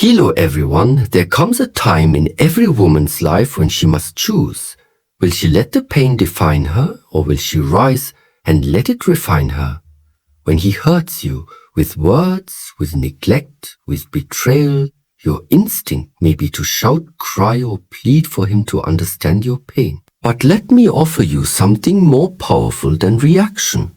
Hello everyone, there comes a time in every woman's life when she must choose. Will she let the pain define her, or will she rise and let it refine her? When he hurts you with words, with neglect, with betrayal, your instinct may be to shout, cry, or plead for him to understand your pain. But let me offer you something more powerful than reaction.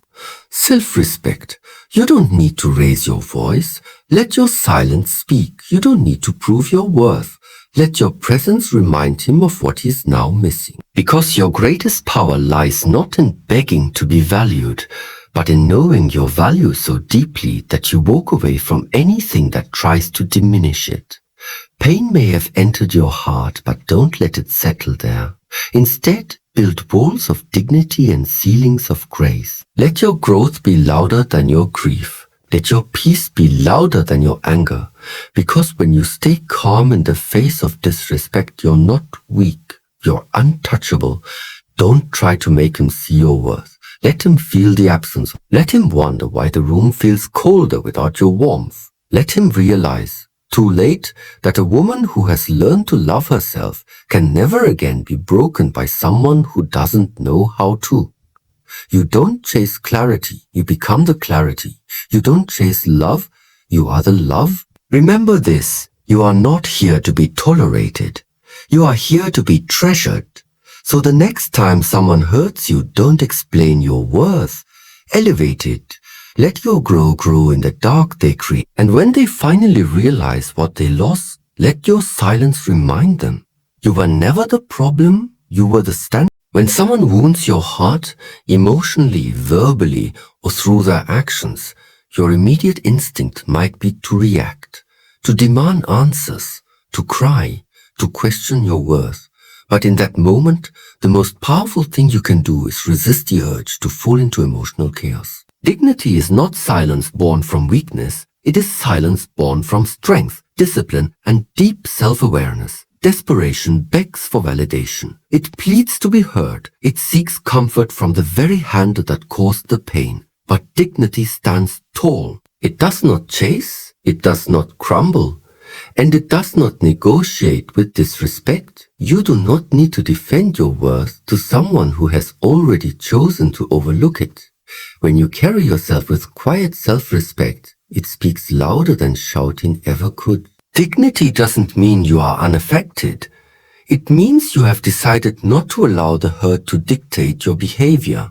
Self-respect. You don't need to raise your voice. Let your silence speak. You don't need to prove your worth. Let your presence remind him of what he is now missing. Because your greatest power lies not in begging to be valued, but in knowing your value so deeply that you walk away from anything that tries to diminish it. Pain may have entered your heart, but don't let it settle there. Instead, build walls of dignity and ceilings of grace. Let your growth be louder than your grief. Let your peace be louder than your anger. Because when you stay calm in the face of disrespect, you're not weak. You're untouchable. Don't try to make him see your worth. Let him feel the absence. Let him wonder why the room feels colder without your warmth. Let him realize, too late, that a woman who has learned to love herself can never again be broken by someone who doesn't know how to. You don't chase clarity, you become the clarity. You don't chase love, you are the love. Remember this, you are not here to be tolerated. You are here to be treasured. So the next time someone hurts you, don't explain your worth. Elevate it. Let your grow in the dark they create. And when they finally realize what they lost, let your silence remind them. You were never the problem, you were the stand. When someone wounds your heart, emotionally, verbally, or through their actions, your immediate instinct might be to react, to demand answers, to cry, to question your worth. But in that moment, the most powerful thing you can do is resist the urge to fall into emotional chaos. Dignity is not silence born from weakness, it is silence born from strength, discipline, and deep self-awareness. Desperation begs for validation. It pleads to be heard. It seeks comfort from the very hand that caused the pain. But dignity stands tall. It does not chase, it does not crumble, and it does not negotiate with disrespect. You do not need to defend your worth to someone who has already chosen to overlook it. When you carry yourself with quiet self-respect, it speaks louder than shouting ever could. Dignity doesn't mean you are unaffected. It means you have decided not to allow the hurt to dictate your behavior.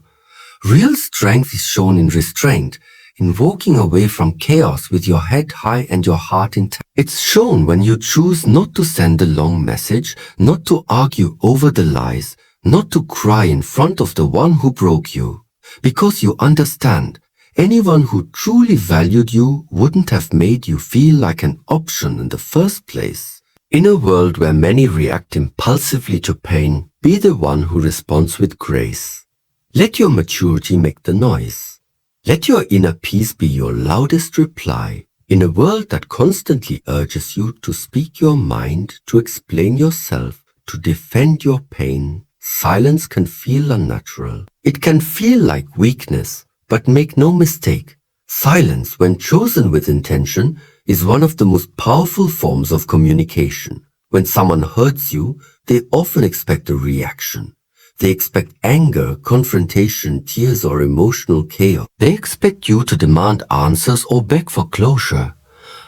Real strength is shown in restraint, in walking away from chaos with your head high and your heart intact. It's shown when you choose not to send a long message, not to argue over the lies, not to cry in front of the one who broke you. Because you understand, anyone who truly valued you wouldn't have made you feel like an option in the first place. In a world where many react impulsively to pain, be the one who responds with grace. Let your maturity make the noise. Let your inner peace be your loudest reply. In a world that constantly urges you to speak your mind, to explain yourself, to defend your pain, silence can feel unnatural. It can feel like weakness, but make no mistake, silence, when chosen with intention, is one of the most powerful forms of communication. When someone hurts you, they often expect a reaction. They expect anger, confrontation, tears, or emotional chaos. They expect you to demand answers or beg for closure.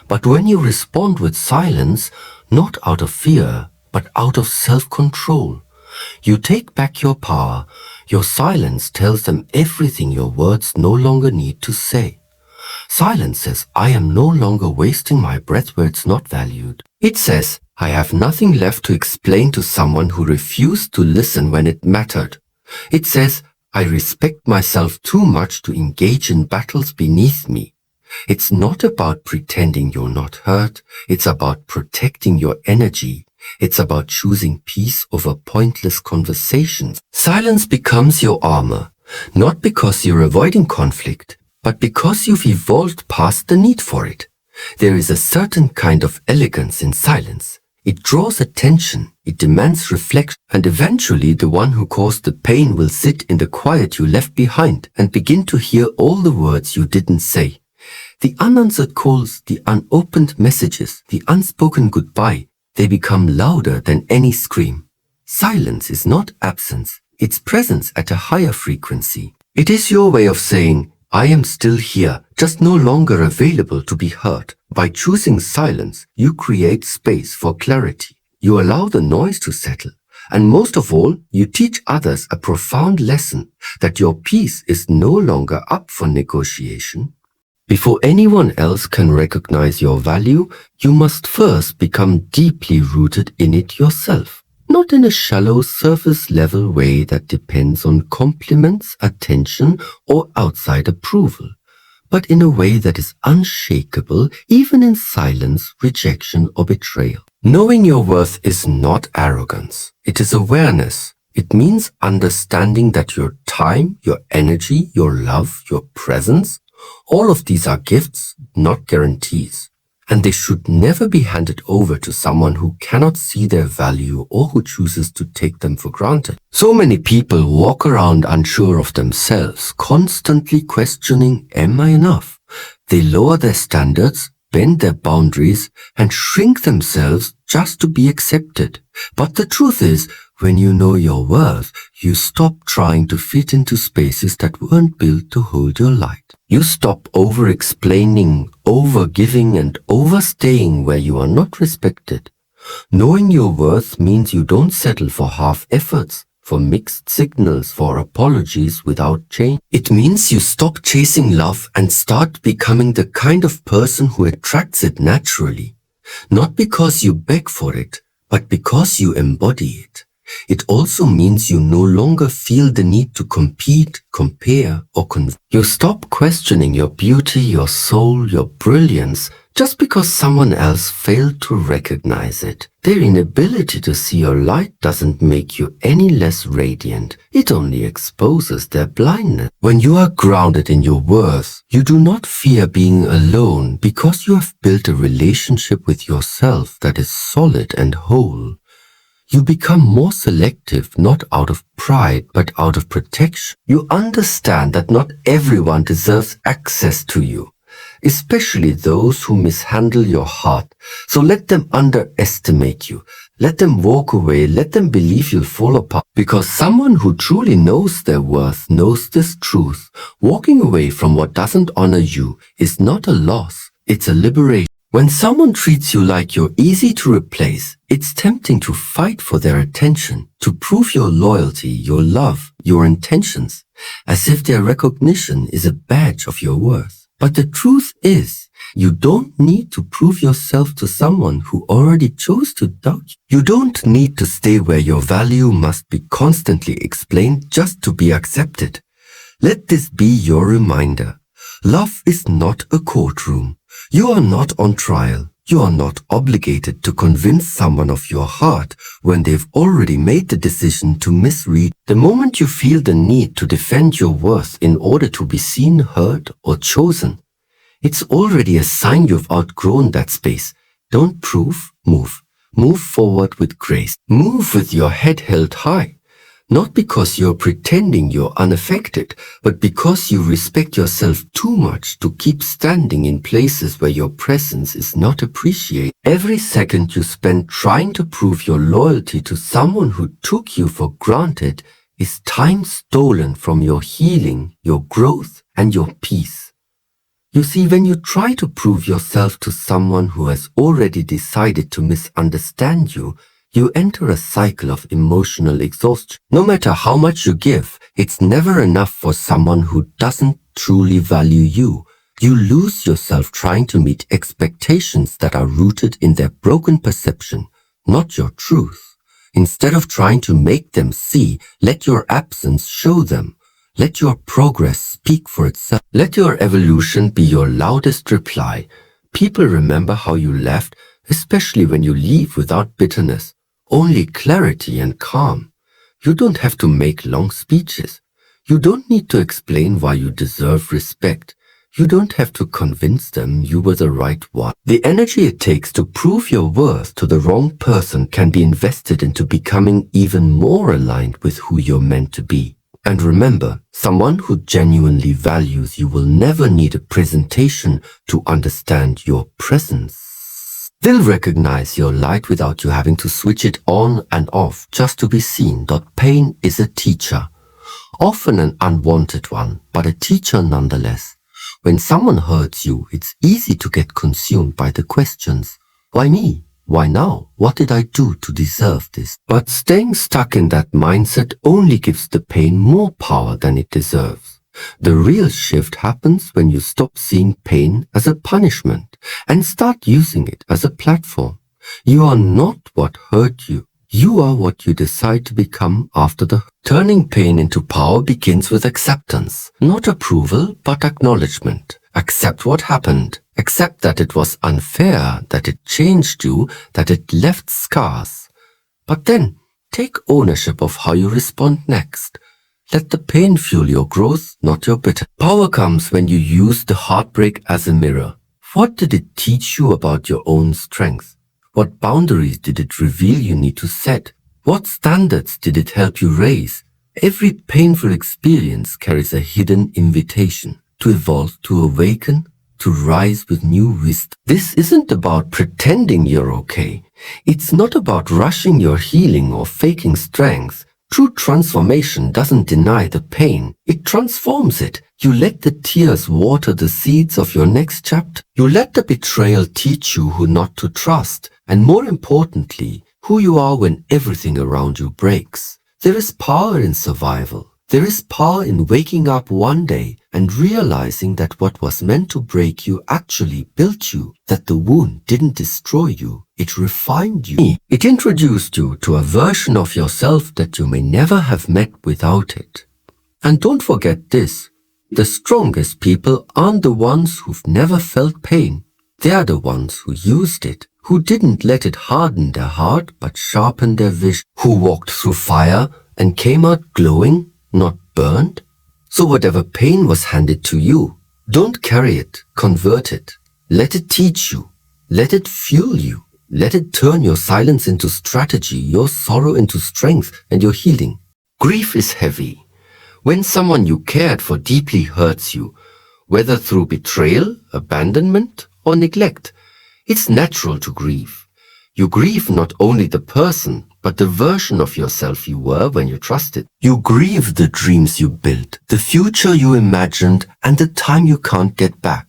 But when you respond with silence, not out of fear, but out of self-control, you take back your power. Your silence tells them everything your words no longer need to say. Silence says, I am no longer wasting my breath where it's not valued. It says, I have nothing left to explain to someone who refused to listen when it mattered. It says, I respect myself too much to engage in battles beneath me. It's not about pretending you're not hurt. It's about protecting your energy. It's about choosing peace over pointless conversations. Silence becomes your armor, not because you're avoiding conflict, but because you've evolved past the need for it. There is a certain kind of elegance in silence. It draws attention, it demands reflection, and eventually the one who caused the pain will sit in the quiet you left behind and begin to hear all the words you didn't say. The unanswered calls, the unopened messages, the unspoken goodbye, they become louder than any scream. Silence is not absence, it's presence at a higher frequency. It is your way of saying, I am still here, just no longer available to be heard. By choosing silence, you create space for clarity. You allow the noise to settle. And most of all, you teach others a profound lesson that your peace is no longer up for negotiation. Before anyone else can recognize your value, you must first become deeply rooted in it yourself. Not in a shallow surface-level way that depends on compliments, attention, or outside approval, but in a way that is unshakable even in silence, rejection, or betrayal. Knowing your worth is not arrogance. It is awareness. It means understanding that your time, your energy, your love, your presence, all of these are gifts, not guarantees. And they should never be handed over to someone who cannot see their value or who chooses to take them for granted. So many people walk around unsure of themselves, constantly questioning, am I enough? They lower their standards, bend their boundaries, and shrink themselves just to be accepted. But the truth is, when you know your worth, you stop trying to fit into spaces that weren't built to hold your light. You stop over-explaining, over-giving, and overstaying where you are not respected. Knowing your worth means you don't settle for half efforts, for mixed signals, for apologies without change. It means you stop chasing love and start becoming the kind of person who attracts it naturally. Not because you beg for it, but because you embody it. It also means you no longer feel the need to compete, compare, or convince. You stop questioning your beauty, your soul, your brilliance, just because someone else failed to recognize it. Their inability to see your light doesn't make you any less radiant. It only exposes their blindness. When you are grounded in your worth, you do not fear being alone because you have built a relationship with yourself that is solid and whole. You become more selective, not out of pride, but out of protection. You understand that not everyone deserves access to you, especially those who mishandle your heart. So let them underestimate you. Let them walk away. Let them believe you'll fall apart. Because someone who truly knows their worth knows this truth. Walking away from what doesn't honor you is not a loss. It's a liberation. When someone treats you like you're easy to replace, it's tempting to fight for their attention, to prove your loyalty, your love, your intentions, as if their recognition is a badge of your worth. But the truth is, you don't need to prove yourself to someone who already chose to doubt you. You don't need to stay where your value must be constantly explained just to be accepted. Let this be your reminder. Love is not a courtroom. You are not on trial. You are not obligated to convince someone of your heart when they've already made the decision to misread. The moment you feel the need to defend your worth in order to be seen, heard, or chosen, it's already a sign you've outgrown that space. Don't prove, move. Move forward with grace. Move with your head held high. Not because you're pretending you're unaffected, but because you respect yourself too much to keep standing in places where your presence is not appreciated. Every second you spend trying to prove your loyalty to someone who took you for granted is time stolen from your healing, your growth, and your peace. You see, when you try to prove yourself to someone who has already decided to misunderstand you, you enter a cycle of emotional exhaustion. No matter how much you give, it's never enough for someone who doesn't truly value you. You lose yourself trying to meet expectations that are rooted in their broken perception, not your truth. Instead of trying to make them see, let your absence show them. Let your progress speak for itself. Let your evolution be your loudest reply. People remember how you left, especially when you leave without bitterness. Only clarity and calm. You don't have to make long speeches. You don't need to explain why you deserve respect. You don't have to convince them you were the right one. The energy it takes to prove your worth to the wrong person can be invested into becoming even more aligned with who you're meant to be. And remember, someone who genuinely values you will never need a presentation to understand your presence. They'll recognize your light without you having to switch it on and off just to be seen. Pain is a teacher, often an unwanted one, but a teacher nonetheless. When someone hurts you, it's easy to get consumed by the questions. Why me? Why now? What did I do to deserve this? But staying stuck in that mindset only gives the pain more power than it deserves. The real shift happens when you stop seeing pain as a punishment and start using it as a platform. You are not what hurt you. You are what you decide to become after the hurt. Turning pain into power begins with acceptance. Not approval, but acknowledgement. Accept what happened. Accept that it was unfair, that it changed you, that it left scars. But then, take ownership of how you respond next. Let the pain fuel your growth, not your bitterness. Power comes when you use the heartbreak as a mirror. What did it teach you about your own strength? What boundaries did it reveal you need to set? What standards did it help you raise? Every painful experience carries a hidden invitation to evolve, to awaken, to rise with new wisdom. This isn't about pretending you're okay. It's not about rushing your healing or faking strength. True transformation doesn't deny the pain. It transforms it. You let the tears water the seeds of your next chapter. You let the betrayal teach you who not to trust, and more importantly, who you are when everything around you breaks. There is power in survival. There is power in waking up one day and realizing that what was meant to break you actually built you, that the wound didn't destroy you, it refined you. It introduced you to a version of yourself that you may never have met without it. And don't forget this, the strongest people aren't the ones who've never felt pain. They are the ones who used it, who didn't let it harden their heart but sharpen their vision, who walked through fire and came out glowing, not burned. So whatever pain was handed to you, don't carry it, convert it. Let it teach you. Let it fuel you. Let it turn your silence into strategy, your sorrow into strength, and your healing. Grief is heavy. When someone you cared for deeply hurts you, whether through betrayal, abandonment, or neglect, it's natural to grieve. You grieve not only the person, but the version of yourself you were when you trusted. You grieve the dreams you built, the future you imagined, and the time you can't get back.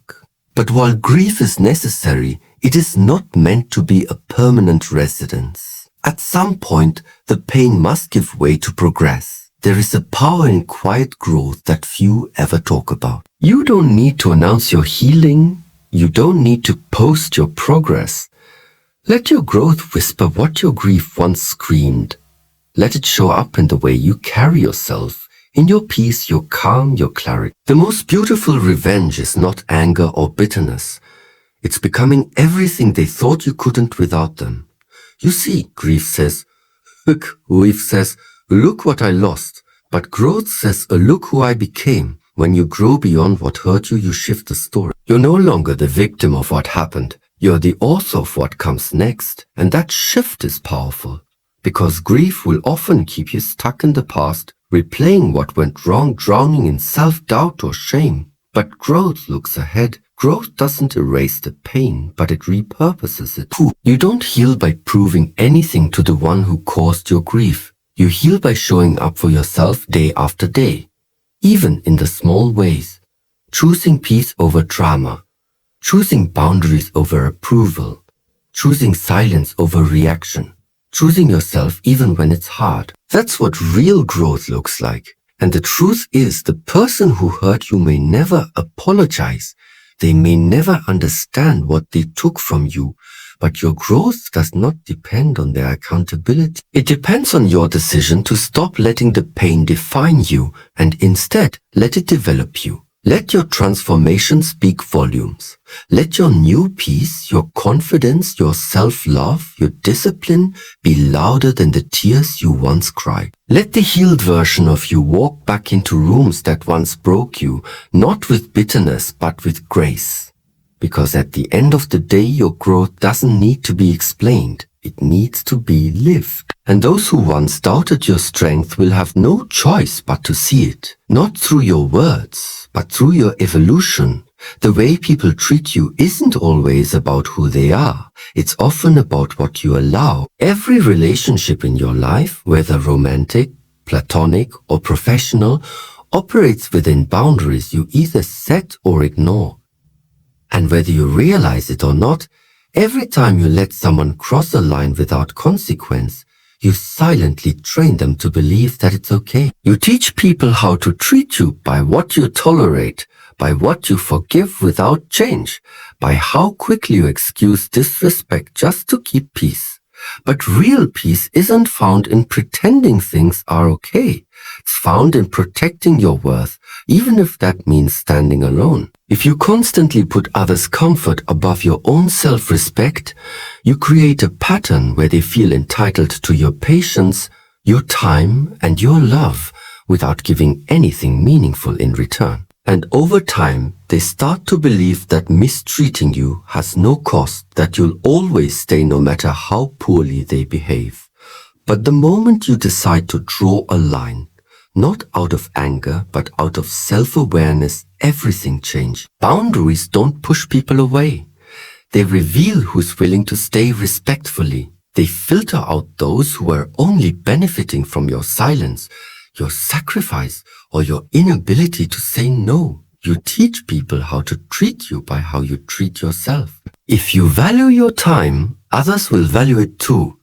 But while grief is necessary, it is not meant to be a permanent residence. At some point, the pain must give way to progress. There is a power in quiet growth that few ever talk about. You don't need to announce your healing. You don't need to post your progress. Let your growth whisper what your grief once screamed. Let it show up in the way you carry yourself, in your peace, your calm, your clarity. The most beautiful revenge is not anger or bitterness. It's becoming everything they thought you couldn't without them. You see, grief says, grief says, look what I lost. But growth says, look who I became. When you grow beyond what hurt you, you shift the story. You're no longer the victim of what happened. You're the author of what comes next. And that shift is powerful. Because grief will often keep you stuck in the past, replaying what went wrong, drowning in self-doubt or shame. But growth looks ahead. Growth doesn't erase the pain, but it repurposes it. You don't heal by proving anything to the one who caused your grief. You heal by showing up for yourself day after day, even in the small ways. Choosing peace over drama. Choosing boundaries over approval. Choosing silence over reaction. Choosing yourself even when it's hard. That's what real growth looks like. And the truth is, the person who hurt you may never apologize. They may never understand what they took from you, but your growth does not depend on their accountability. It depends on your decision to stop letting the pain define you and instead let it develop you. Let your transformation speak volumes. Let your new peace, your confidence, your self-love, your discipline be louder than the tears you once cried. Let the healed version of you walk back into rooms that once broke you, not with bitterness, but with grace. Because at the end of the day, your growth doesn't need to be explained. It needs to be lived. And those who once doubted your strength will have no choice but to see it, not through your words, but through your evolution. The way people treat you isn't always about who they are. It's often about what you allow. Every relationship in your life, whether romantic, platonic, or professional, operates within boundaries you either set or ignore. And whether you realize it or not, every time you let someone cross a line without consequence, you silently train them to believe that it's okay. You teach people how to treat you by what you tolerate, by what you forgive without change, by how quickly you excuse disrespect just to keep peace. But real peace isn't found in pretending things are okay. It's found in protecting your worth, even if that means standing alone. If you constantly put others' comfort above your own self-respect, you create a pattern where they feel entitled to your patience, your time, and your love without giving anything meaningful in return. And over time, they start to believe that mistreating you has no cost, that you'll always stay no matter how poorly they behave. But the moment you decide to draw a line, not out of anger, but out of self-awareness, everything changes. Boundaries don't push people away. They reveal who's willing to stay respectfully. They filter out those who are only benefiting from your silence, your sacrifice, or your inability to say no. You teach people how to treat you by how you treat yourself. If you value your time, others will value it too.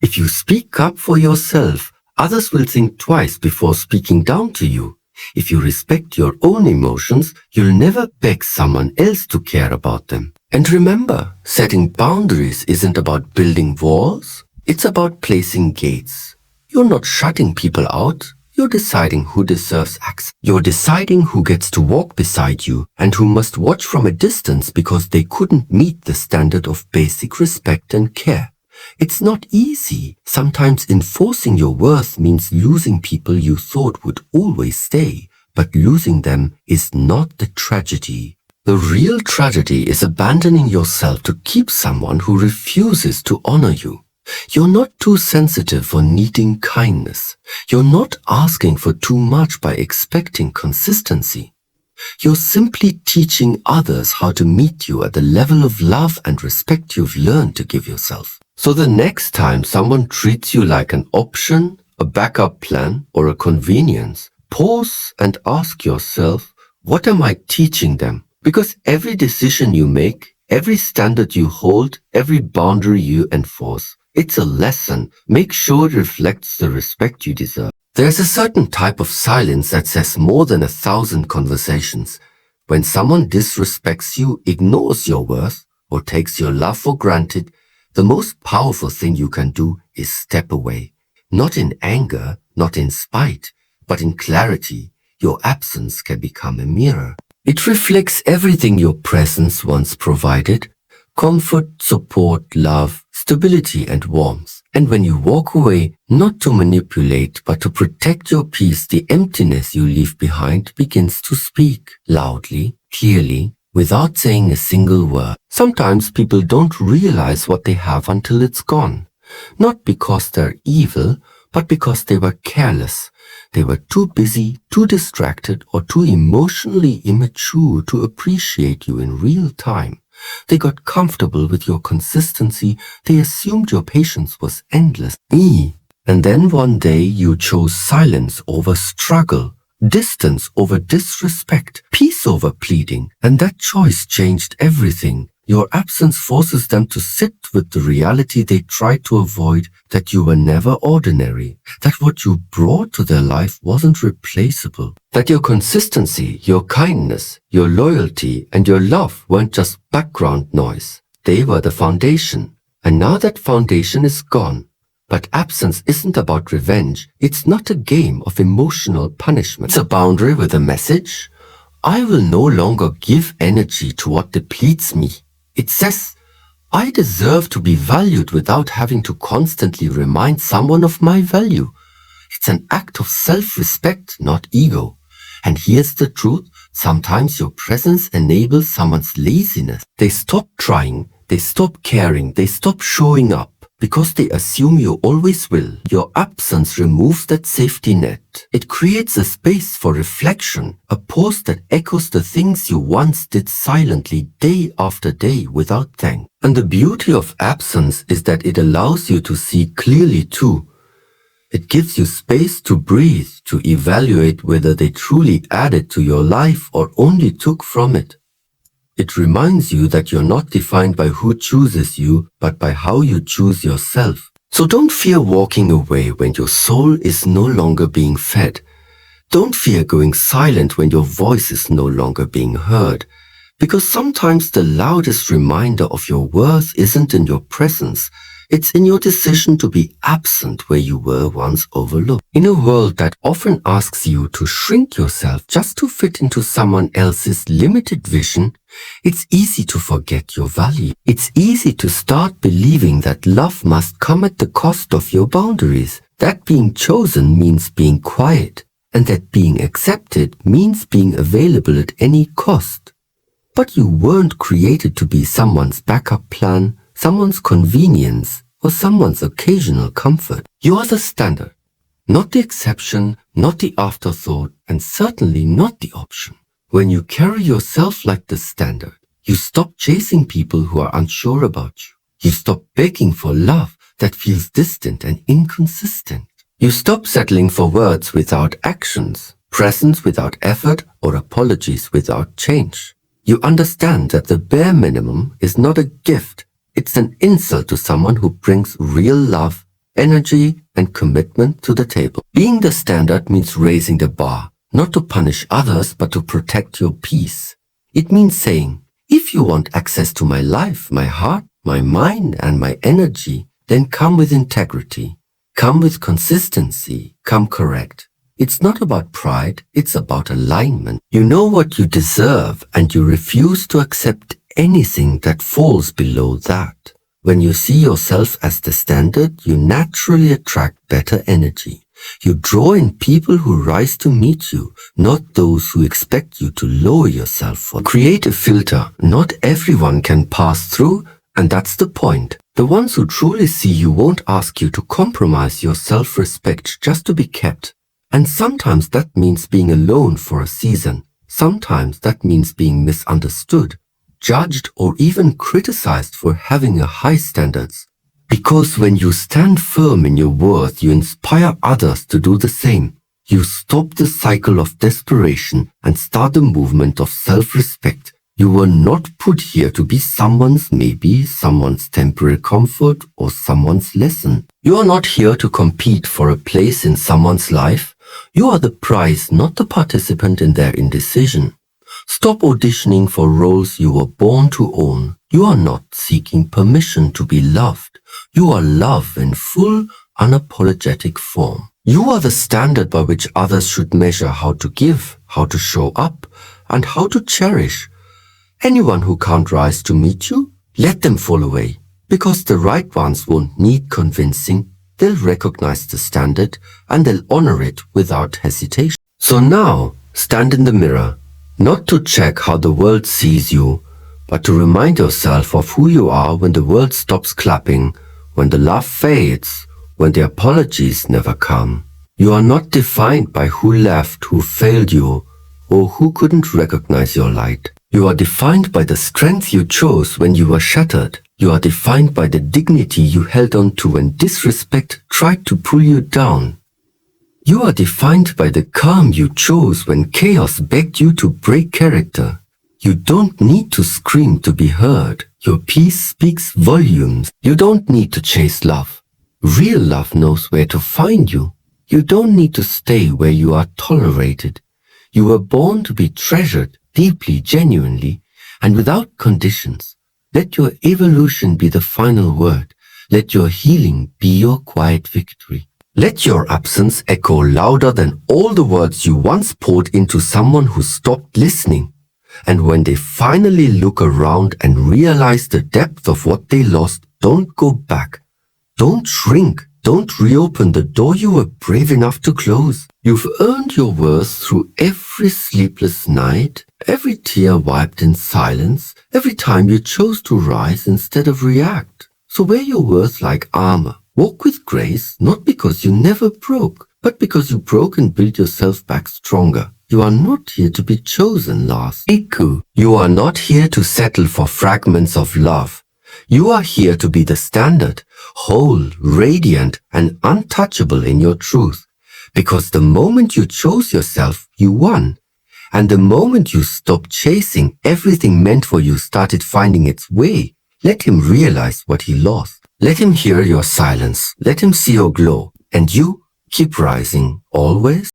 If you speak up for yourself, others will think twice before speaking down to you. If you respect your own emotions, you'll never beg someone else to care about them. And remember, setting boundaries isn't about building walls. It's about placing gates. You're not shutting people out. You're deciding who deserves access. You're deciding who gets to walk beside you and who must watch from a distance because they couldn't meet the standard of basic respect and care. It's not easy. Sometimes enforcing your worth means losing people you thought would always stay, but losing them is not the tragedy. The real tragedy is abandoning yourself to keep someone who refuses to honor you. You're not too sensitive for needing kindness. You're not asking for too much by expecting consistency. You're simply teaching others how to meet you at the level of love and respect you've learned to give yourself. So the next time someone treats you like an option, a backup plan, or a convenience, pause and ask yourself, what am I teaching them? Because every decision you make, every standard you hold, every boundary you enforce, it's a lesson. Make sure it reflects the respect you deserve. There's a certain type of silence that says more than 1,000 conversations. When someone disrespects you, ignores your worth, or takes your love for granted, the most powerful thing you can do is step away. Not in anger, not in spite, but in clarity. Your absence can become a mirror. It reflects everything your presence once provided: comfort, support, love, stability, and warmth. And when you walk away, not to manipulate, but to protect your peace, the emptiness you leave behind begins to speak loudly, clearly, without saying a single word. Sometimes people don't realize what they have until it's gone. Not because they're evil, but because they were careless. They were too busy, too distracted, or too emotionally immature to appreciate you in real time. They got comfortable with your consistency. They assumed your patience was endless. And then one day you chose silence over struggle, distance over disrespect, peace over pleading. And that choice changed everything. Your absence forces them to sit with the reality they tried to avoid, that you were never ordinary, that what you brought to their life wasn't replaceable, that your consistency, your kindness, your loyalty, and your love weren't just background noise. They were the foundation. And now that foundation is gone. But absence isn't about revenge. It's not a game of emotional punishment. It's a boundary with a message. I will no longer give energy to what depletes me. It says, I deserve to be valued without having to constantly remind someone of my value. It's an act of self-respect, not ego. And here's the truth. Sometimes your presence enables someone's laziness. They stop trying, they stop caring, they stop showing up because they assume you always will. Your absence removes that safety net. It creates a space for reflection, a pause that echoes the things you once did silently day after day without thanks. And the beauty of absence is that it allows you to see clearly too. It gives you space to breathe, to evaluate whether they truly added to your life or only took from it. It reminds you that you're not defined by who chooses you, but by how you choose yourself. So don't fear walking away when your soul is no longer being fed. Don't fear going silent when your voice is no longer being heard. Because sometimes the loudest reminder of your worth isn't in your presence. It's in your decision to be absent where you were once overlooked. In a world that often asks you to shrink yourself just to fit into someone else's limited vision, it's easy to forget your value. It's easy to start believing that love must come at the cost of your boundaries, that being chosen means being quiet, and that being accepted means being available at any cost. But you weren't created to be someone's backup plan, someone's convenience, or someone's occasional comfort. You are the standard, not the exception, not the afterthought, and certainly not the option. When you carry yourself like the standard, you stop chasing people who are unsure about you. You stop begging for love that feels distant and inconsistent. You stop settling for words without actions, presence without effort, or apologies without change. You understand that the bare minimum is not a gift. It's an insult to someone who brings real love, energy, and commitment to the table. Being the standard means raising the bar, not to punish others, but to protect your peace. It means saying, if you want access to my life, my heart, my mind, and my energy, then come with integrity. Come with consistency. Come correct. It's not about pride, it's about alignment. You know what you deserve, and you refuse to accept anything that falls below that. When you see yourself as the standard, you naturally attract better energy. You draw in people who rise to meet you, not those who expect you to lower yourself. Create a filter. Not everyone can pass through, and that's the point. The ones who truly see you won't ask you to compromise your self-respect just to be kept. And sometimes that means being alone for a season. Sometimes that means being misunderstood, judged, or even criticized for having a high standards. Because when you stand firm in your worth, you inspire others to do the same. You stop the cycle of desperation and start a movement of self-respect. You were not put here to be someone's maybe, someone's temporary comfort, or someone's lesson. You are not here to compete for a place in someone's life. You are the prize, not the participant in their indecision. Stop auditioning for roles you were born to own. You are not seeking permission to be loved. You are love in full, unapologetic form. You are the standard by which others should measure how to give, how to show up, and how to cherish. Anyone who can't rise to meet you, let them fall away. Because the right ones won't need convincing. They'll recognize the standard and they'll honor it without hesitation. So now, stand in the mirror, not to check how the world sees you, but to remind yourself of who you are when the world stops clapping, when the love fades, when the apologies never come. You are not defined by who left, who failed you, or who couldn't recognize your light. You are defined by the strength you chose when you were shattered. You are defined by the dignity you held on to when disrespect tried to pull you down. You are defined by the calm you chose when chaos begged you to break character. You don't need to scream to be heard. Your peace speaks volumes. You don't need to chase love. Real love knows where to find you. You don't need to stay where you are tolerated. You were born to be treasured deeply, genuinely, and without conditions. Let your evolution be the final word. Let your healing be your quiet victory. Let your absence echo louder than all the words you once poured into someone who stopped listening. And when they finally look around and realize the depth of what they lost, don't go back. Don't shrink. Don't reopen the door you were brave enough to close. You've earned your worth through every sleepless night, every tear wiped in silence, every time you chose to rise instead of react. So wear your worth like armor. Walk with grace, not because you never broke, but because you broke and built yourself back stronger. You are not here to be chosen last. Iku, you are not here to settle for fragments of love. You are here to be the standard, whole, radiant, and untouchable in your truth. Because the moment you chose yourself, you won. And the moment you stopped chasing, everything meant for you started finding its way. Let him realize what he lost. Let him hear your silence. Let him see your glow. And you keep rising always.